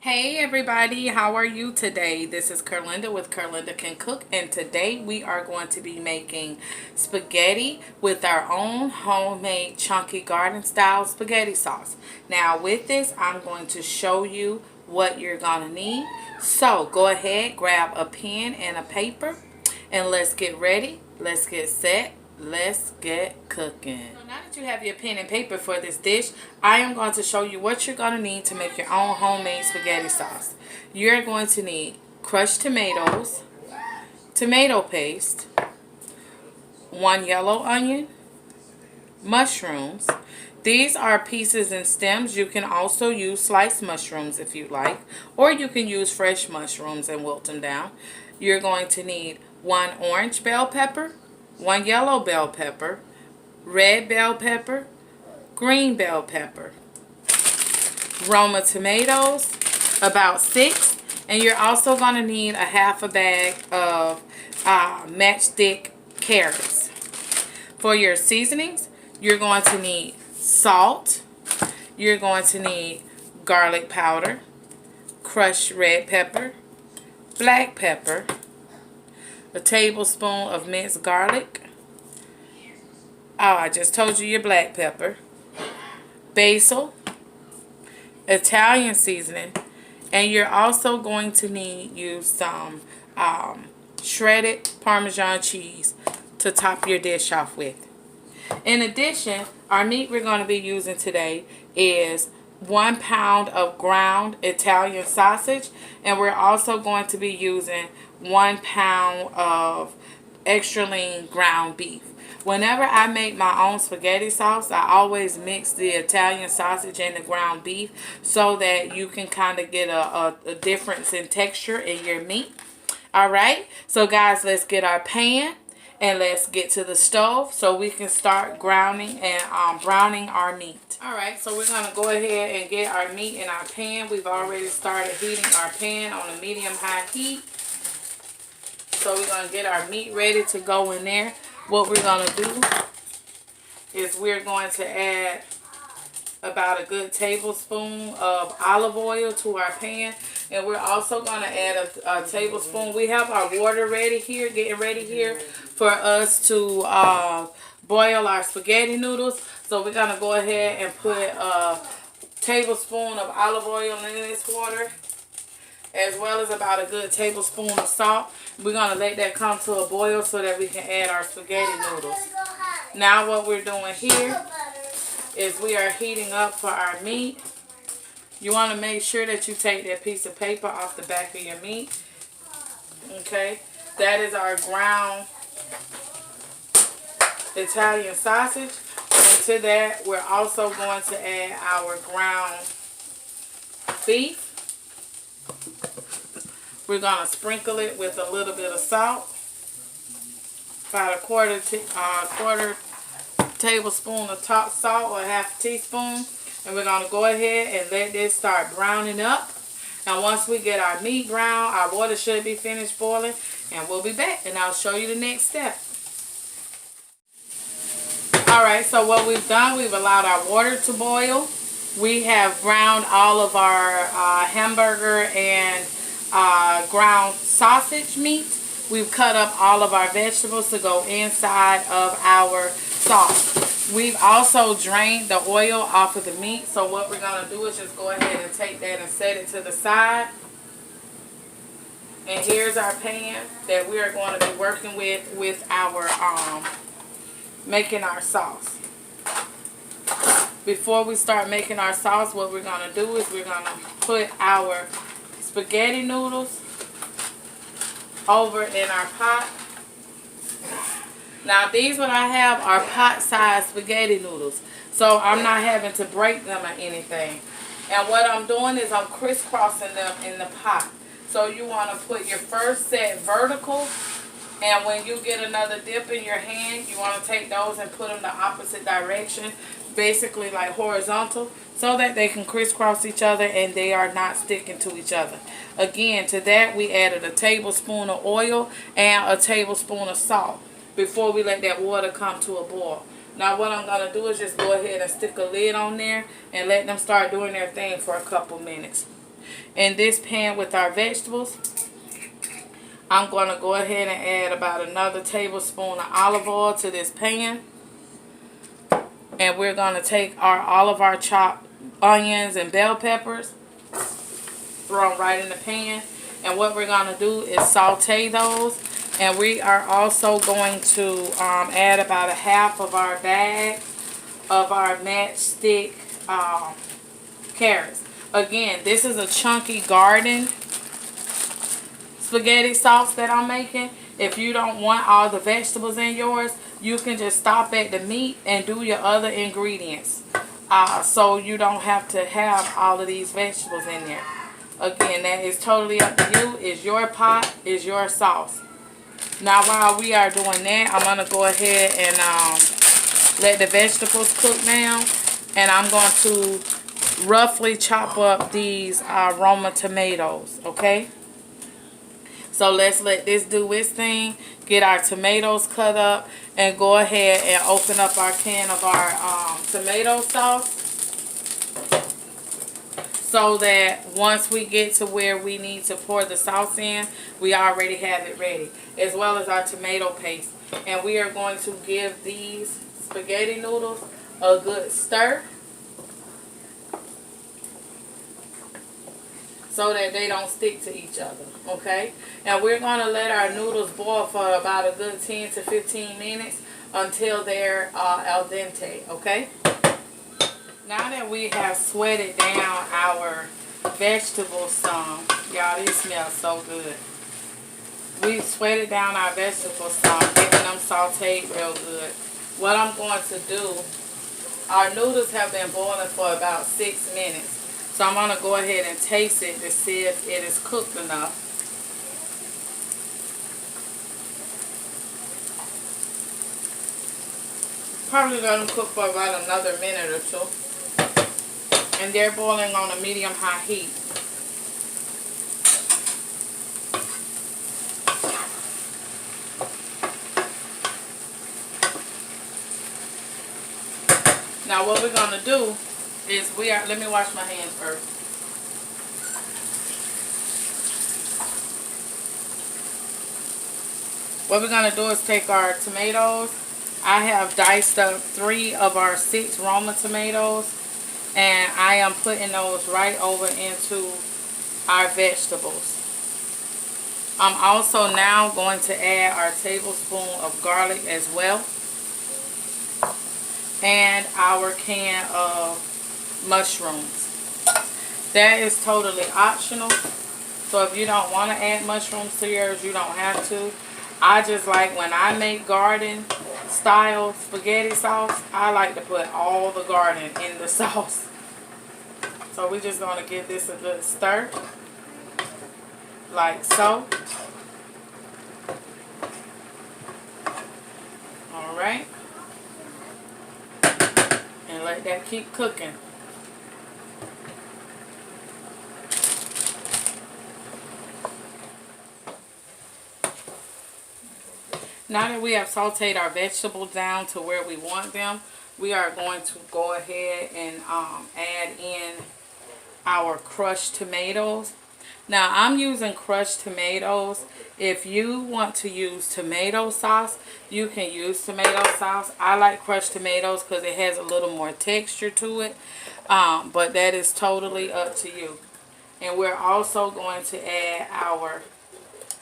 Hey everybody, how are you today? This is Curlinda with Curlinda Can Cook, and today we are going to be making spaghetti with our own homemade chunky garden style spaghetti sauce. Now with this, I'm going to show you what you're going to need. So go ahead, grab a pen and a paper, and let's get ready, let's get set, let's get cooking. So now that you have your pen and paper for this dish, I am going to show you what you're going to need to make your own homemade spaghetti sauce. You're going to need crushed tomatoes, tomato paste, 1 yellow onion, mushrooms. These are pieces and stems. You can also use sliced mushrooms if you like, or you can use fresh mushrooms and wilt them down. You're going to need 1 orange bell pepper, 1 yellow bell pepper, red bell pepper, green bell pepper, roma tomatoes, about 6, and you're also going to need a half a bag of matchstick carrots. For your seasonings, you're going to need salt, you're going to need garlic powder, crushed red pepper, black pepper, a tablespoon of minced garlic. Oh, I just told you your black pepper. Basil, Italian seasoning, and you're also going to need some shredded Parmesan cheese to top your dish off with. In addition, our meat we're going to be using today is 1 pound of ground Italian sausage, and we're also going to be using 1 pound of extra lean ground beef. Whenever I make my own spaghetti sauce, I always mix the Italian sausage and the ground beef so that you can kind of get a difference in texture in your meat. Alright, so guys, let's get our pan and let's get to the stove so we can start grounding and browning our meat. Alright, so we're going to go ahead and get our meat in our pan. We've already started heating our pan on a medium-high heat. So we're going to get our meat ready to go in there. What we're going to do is we're going to add about a good tablespoon of olive oil to our pan. And we're also going to add a tablespoon. We have our water ready here, getting ready here for us to boil our spaghetti noodles. So we're going to go ahead and put a tablespoon of olive oil in this water, as well as about a good tablespoon of salt. We're going to let that come to a boil so that we can add our spaghetti noodles. Now what we're doing here is we are heating up for our meat. You want to make sure that you take that piece of paper off the back of your meat. Okay, that is our ground Italian sausage. And to that, we're also going to add our ground beef. We're going to sprinkle it with a little bit of salt. About a quarter tablespoon of top salt or half a teaspoon. And we're going to go ahead and let this start browning up. And once we get our meat brown, our water should be finished boiling. And we'll be back and I'll show you the next step. Alright, so what we've done, we've allowed our water to boil. We have browned all of our hamburger and ground sausage meat. We've cut up all of our vegetables to go inside of our sauce. We've also drained the oil off of the meat. So what we're going to do is just go ahead and take that and set it to the side. And here's our pan that we are going to be working with our making our sauce. Before we start making our sauce, what we're going to do is we're going to put our spaghetti noodles over in our pot. Now these what I have are pot-sized spaghetti noodles, so I'm not having to break them or anything. And what I'm doing is I'm crisscrossing them in the pot. So you want to put your first set vertical, and when you get another dip in your hand, you want to take those and put them the opposite direction, basically like horizontal, so that they can crisscross each other and they are not sticking to each other. Again, to that we added a tablespoon of oil and a tablespoon of salt before we let that water come to a boil. Now what I'm going to do is just go ahead and stick a lid on there and let them start doing their thing for a couple minutes. In this pan with our vegetables, I'm going to go ahead and add about another tablespoon of olive oil to this pan. And we're going to take all of our chopped onions and bell peppers, throw them right in the pan. And what we're going to do is saute those. And we are also going to add about a half of our bag of our matchstick carrots. Again, this is a chunky garden spaghetti sauce that I'm making. If you don't want all the vegetables in yours, you can just stop at the meat and do your other ingredients. So you don't have to have all of these vegetables in there. Again, that is totally up to you. It's your pot, it's your sauce. Now while we are doing that, I'm going to go ahead and let the vegetables cook down. And I'm going to roughly chop up these Roma tomatoes, okay? So let's let this do its thing. Get our tomatoes cut up and go ahead and open up our can of our tomato sauce. So that once we get to where we need to pour the sauce in, we already have it ready. As well as our tomato paste. And we are going to give these spaghetti noodles a good stir, so that they don't stick to each other, okay? And we're going to let our noodles boil for about a good 10 to 15 minutes until they're al dente, okay? Now that we have sweated down our vegetables some, y'all, these smell so good. We've sweated down our vegetables some, getting them sauteed real good. What I'm going to do, our noodles have been boiling for about 6 minutes. So I'm going to go ahead and taste it to see if it is cooked enough. Probably let them cook for about another minute or two. And they're boiling on a medium-high heat. Now what we're going to do is let me wash my hands first. What we're going to do is take our tomatoes. I have diced up 3 of our 6 Roma tomatoes. And I am putting those right over into our vegetables. I'm also now going to add our tablespoon of garlic as well. And our can of mushrooms. That is totally optional. So if you don't want to add mushrooms to yours, you don't have to. I just like, when I make garden style spaghetti sauce, I like to put all the garden in the sauce. So we're just going to give this a good stir, like so. Alright. And let that keep cooking. Now that we have sauteed our vegetables down to where we want them, we are going to go ahead and add in our crushed tomatoes. Now I'm using crushed tomatoes. If you want to use tomato sauce, you can use tomato sauce. I like crushed tomatoes because it has a little more texture to it. But that is totally up to you. And we're also going to add our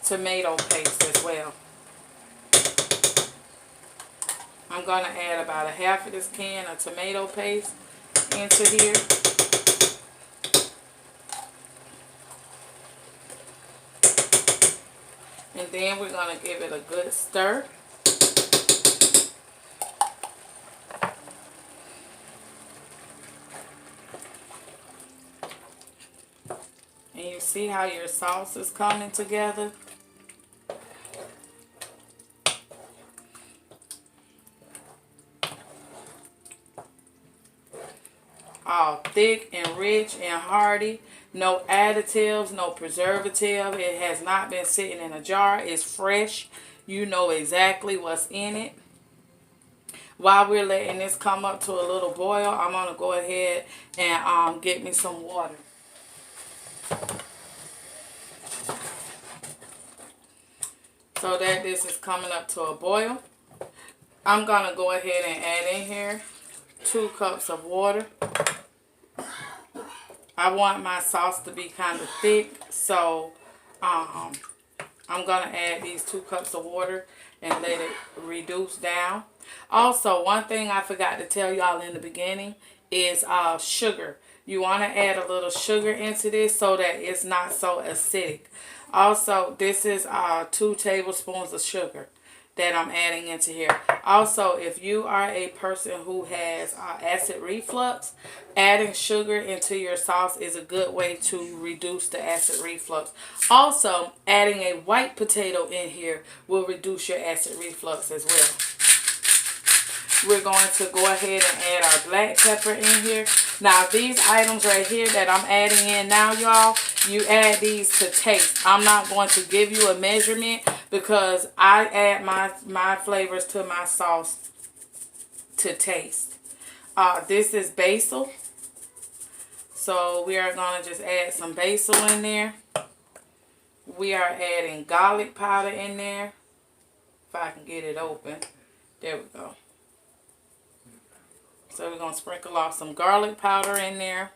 tomato paste as well. I'm going to add about a half of this can of tomato paste into here. And then we're going to give it a good stir. And you see how your sauce is coming together? All thick and rich and hearty. No additives, no preservative. It has not been sitting in a jar. It's fresh. You know exactly what's in it. While we're letting this come up to a little boil, I'm going to go ahead and get me some water. So that this is coming up to a boil, I'm going to go ahead and add in here 2 cups of water. I want my sauce to be kind of thick, so I'm going to add these 2 cups of water and let it reduce down. Also, one thing I forgot to tell y'all in the beginning is sugar. You want to add a little sugar into this so that it's not so acidic. Also, this is 2 tablespoons of sugar that I'm adding into here. Also, if you are a person who has acid reflux, adding sugar into your sauce is a good way to reduce the acid reflux. Also, adding a white potato in here will reduce your acid reflux as well. We're going to go ahead and add our black pepper in here. Now, these items right here that I'm adding in now, y'all, you add these to taste. I'm not going to give you a measurement because I add my flavors to my sauce to taste. This is basil. So we are going to just add some basil in there. We are adding garlic powder in there. If I can get it open. There we go. So we're going to sprinkle off some garlic powder in there.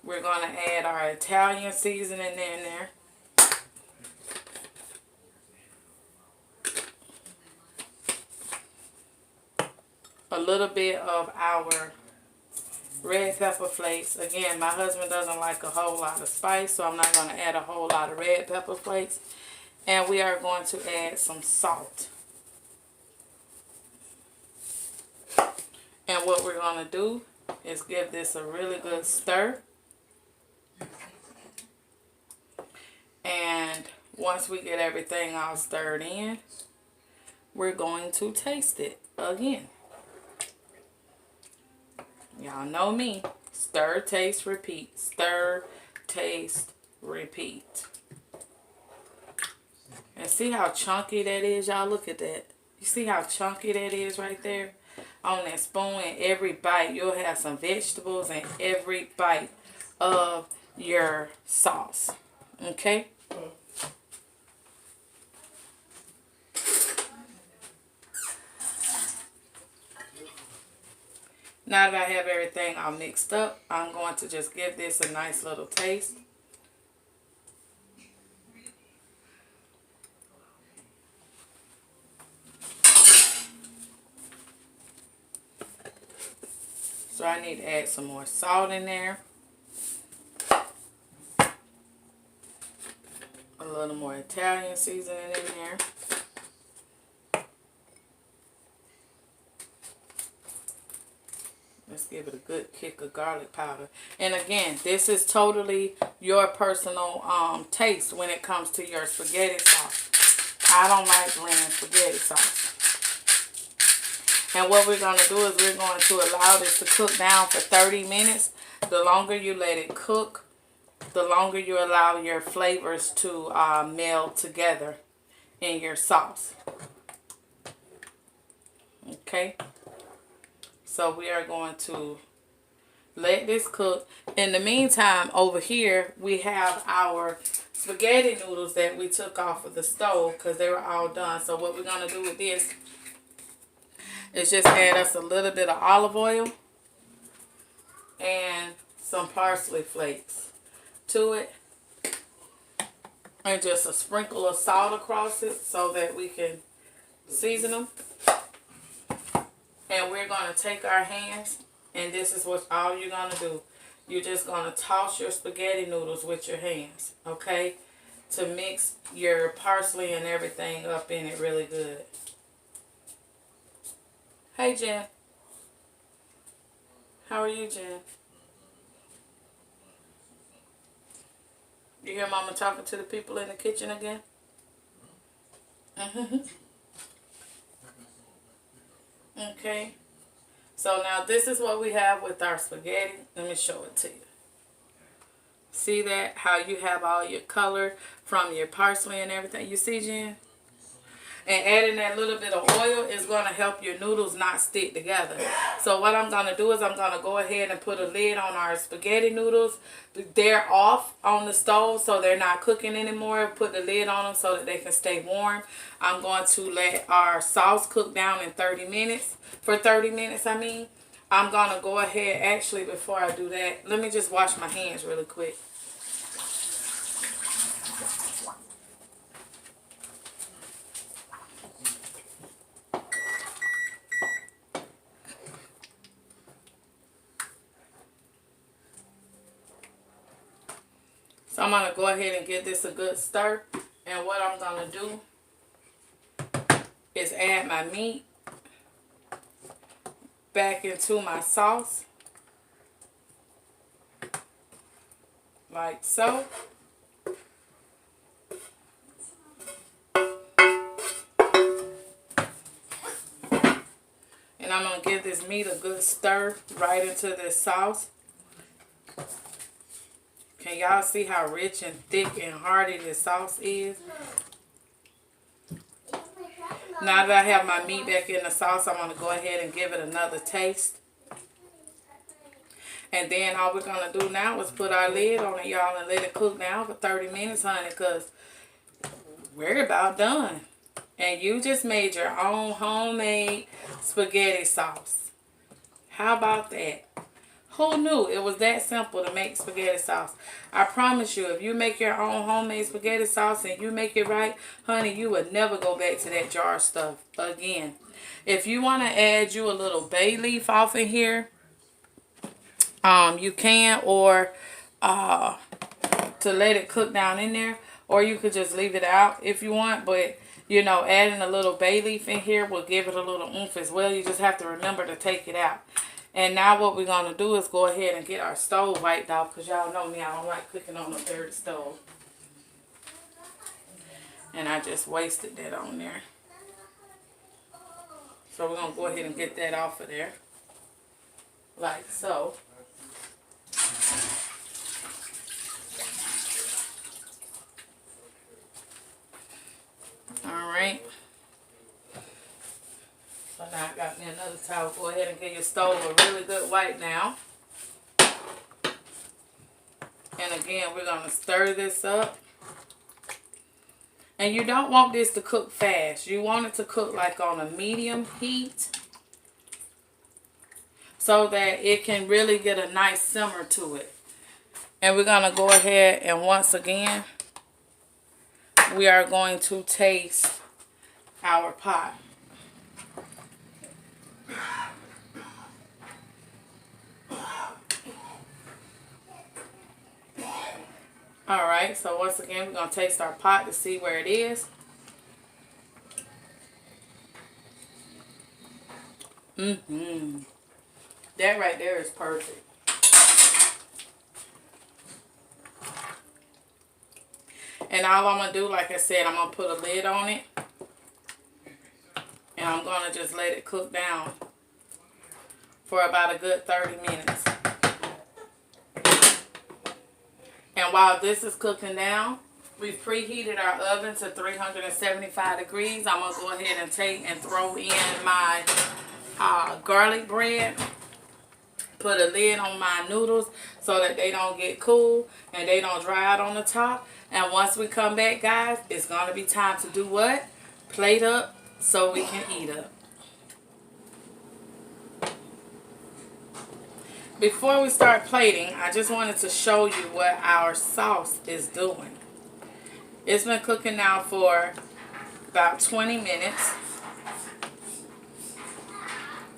We're going to add our Italian seasoning in there. A little bit of our red pepper flakes. Again, my husband doesn't like a whole lot of spice, so I'm not going to add a whole lot of red pepper flakes. And we are going to add some salt. And what we're going to do is give this a really good stir. And once we get everything all stirred in, we're going to taste it again. Y'all know me. Stir, taste, repeat. Stir, taste, repeat. And see how chunky that is? Y'all look at that. You see how chunky that is right there? On that spoon, and every bite you'll have some vegetables in every bite of your sauce. Okay? Now that I have everything all mixed up, I'm going to just give this a nice little taste. So I need to add some more salt in there. A little more Italian seasoning in there. Let's give it a good kick of garlic powder. And again, this is totally your personal taste when it comes to your spaghetti sauce. I don't like bland spaghetti sauce. And what we're going to do is we're going to allow this to cook down for 30 minutes. The longer you let it cook, the longer you allow your flavors to meld together in your sauce. Okay? So we are going to let this cook. In the meantime, over here, we have our spaghetti noodles that we took off of the stove because they were all done. So what we're going to do with this is just add us a little bit of olive oil and some parsley flakes to it. And just a sprinkle of salt across it so that we can season them. And we're going to take our hands, and this is what all you're going to do. You're just going to toss your spaghetti noodles with your hands, okay? To mix your parsley and everything up in it really good. Hey, Jen. How are you, Jen? You hear Mama talking to the people in the kitchen again? Okay. So now this is what we have with our spaghetti. Let me show it to you. See that? How you have all your color from your parsley and everything. You see, Jen? And adding that little bit of oil is going to help your noodles not stick together. So what I'm going to do is I'm going to go ahead and put a lid on our spaghetti noodles. They're off on the stove, so they're not cooking anymore. Put the lid on them so that they can stay warm. I'm going to let our sauce cook down in 30 minutes. For 30 minutes, I mean. I'm going to go ahead, actually, before I do that, let me just wash my hands really quick. So I'm going to go ahead and give this a good stir. And what I'm going to do is add my meat back into my sauce, like so. And I'm going to give this meat a good stir right into this sauce. Can y'all see how rich and thick and hearty this sauce is? Now that I have my meat back in the sauce, I'm going to go ahead and give it another taste. And then all we're going to do now is put our lid on it, y'all, and let it cook down for 30 minutes, honey, because we're about done. And you just made your own homemade spaghetti sauce. How about that? Who knew it was that simple to make spaghetti sauce? I promise you, if you make your own homemade spaghetti sauce and you make it right, honey, you would never go back to that jar stuff again. If you want to add you a little bay leaf off in here, you can, or to let it cook down in there, or you could just leave it out if you want. But, you know, adding a little bay leaf in here will give it a little oomph as well. You just have to remember to take it out. And now what we're going to do is go ahead and get our stove wiped off, because y'all know me, I don't like cooking on a dirty stove. And I just wasted that on there. So we're going to go ahead and get that off of there, like so. Alright. So now I got me another towel. Go ahead and give your stove a really good wipe now. And again, we're going to stir this up. And you don't want this to cook fast. You want it to cook like on a medium heat, so that it can really get a nice simmer to it. And we're going to go ahead and once again, we are going to taste our pot. Alright, so once again, we're going to taste our pot to see where it is. That right there is perfect. And all I'm going to do, like I said, I'm going to put a lid on it. And I'm going to just let it cook down for about a good 30 minutes. And while this is cooking down, we've preheated our oven to 375 degrees. I'm going to go ahead and take and throw in my garlic bread. Put a lid on my noodles so that they don't get cool and they don't dry out on the top. And once we come back, guys, it's going to be time to do what? Plate up so we can eat up. Before we start plating, I just wanted to show you what our sauce is doing. It's been cooking now for about 20 minutes.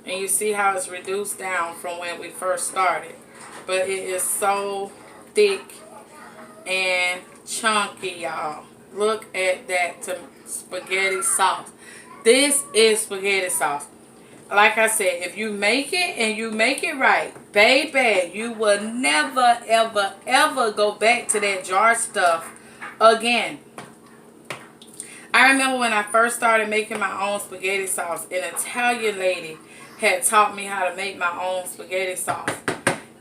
And you see how it's reduced down from when we first started. But it is so thick and chunky, y'all. Look at that spaghetti sauce. This is spaghetti sauce. Like I said, if you make it and you make it right, baby, you will never, ever, ever go back to that jar stuff again. I remember when I first started making my own spaghetti sauce, an Italian lady had taught me how to make my own spaghetti sauce.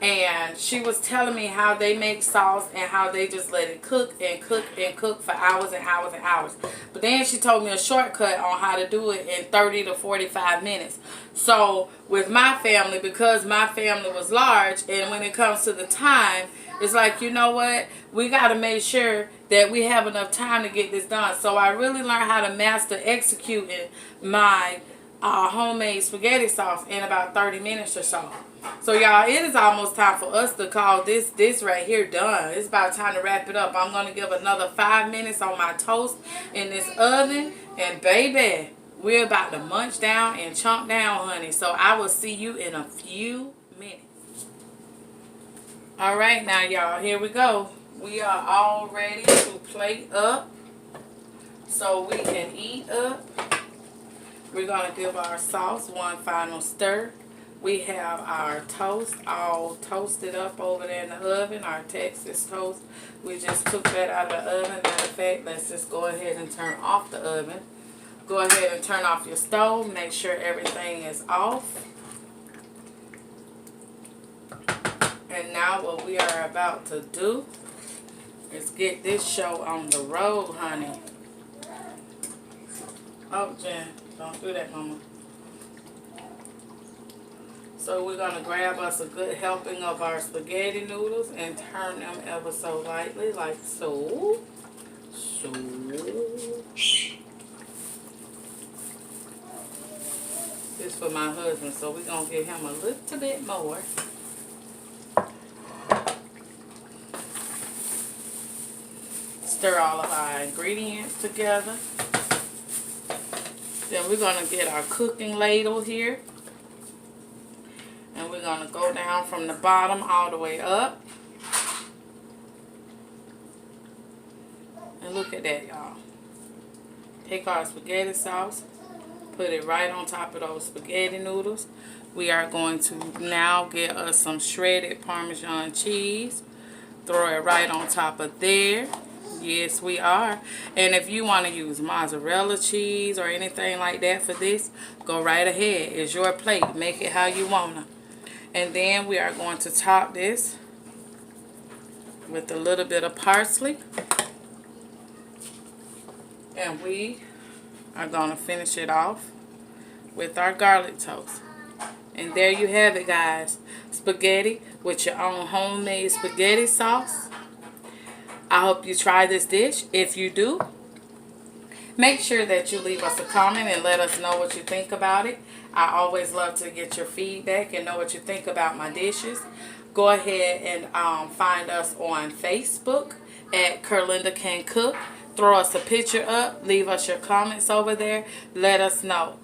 And and she was telling me how they make sauce and how they just let it cook and cook and cook for hours and hours and hours. But then she told me a shortcut on how to do it in 30 to 45 minutes. So with my family, because my family was large, and when it comes to the time, it's like, you know what, we got to make sure that we have enough time to get this done. So I really learned how to master executing my homemade spaghetti sauce in about 30 minutes or so. So y'all, it is almost time for us to call this right here done. It's about time to wrap it up. I'm going to give another 5 minutes on my toast in this oven. And baby, we're about to munch down and chunk down, honey. So I will see you in a few minutes. Alright, now y'all, here we go. We are all ready to plate up so we can eat up. We're going to give our sauce one final stir. We have our toast all toasted up over there in the oven, our Texas toast. We just took that out of the oven. Matter of fact, let's just go ahead and turn off the oven. Go ahead and turn off your stove. Make sure everything is off. And now what we are about to do is get this show on the road, honey. Oh, Jen, don't do that, mama. So we're going to grab us a good helping of our spaghetti noodles and turn them ever so lightly, like so. This is for my husband, so we're going to give him a little bit more. Stir all of our ingredients together. Then we're going to get our cooking ladle here. And we're going to go down from the bottom all the way up. And look at that, y'all. Take our spaghetti sauce. Put it right on top of those spaghetti noodles. We are going to now get us some shredded Parmesan cheese. Throw it right on top of there. Yes, we are. And if you want to use mozzarella cheese or anything like that for this, go right ahead. It's your plate. Make it how you want to. And then we are going to top this with a little bit of parsley. And we are going to finish it off with our garlic toast. And there you have it, guys. Spaghetti with your own homemade spaghetti sauce. I hope you try this dish. If you do, make sure that you leave us a comment and let us know what you think about it. I always love to get your feedback and know what you think about my dishes. Go ahead and find us on Facebook at Curlinda Can Cook. Throw us a picture up. Leave us your comments over there. Let us know.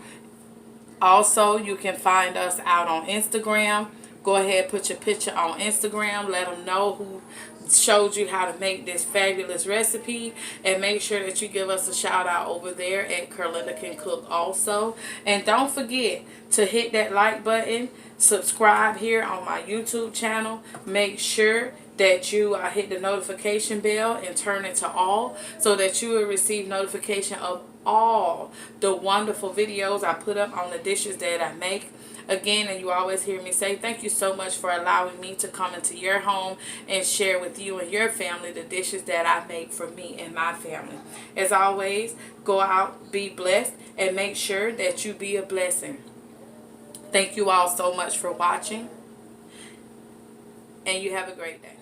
Also, you can find us out on Instagram. Go ahead, put your picture on Instagram. Let them know who showed you how to make this fabulous recipe, and make sure that you give us a shout out over there at Curlinda Can Cook also. And don't forget to hit that like button, subscribe here on my YouTube channel. Make sure that you hit the notification bell and turn it to all, so that you will receive notification of all the wonderful videos I put up on the dishes that I make. Again, and you always hear me say, thank you so much for allowing me to come into your home and share with you and your family the dishes that I make for me and my family. As always, go out, be blessed, and make sure that you be a blessing. Thank you all so much for watching, and you have a great day.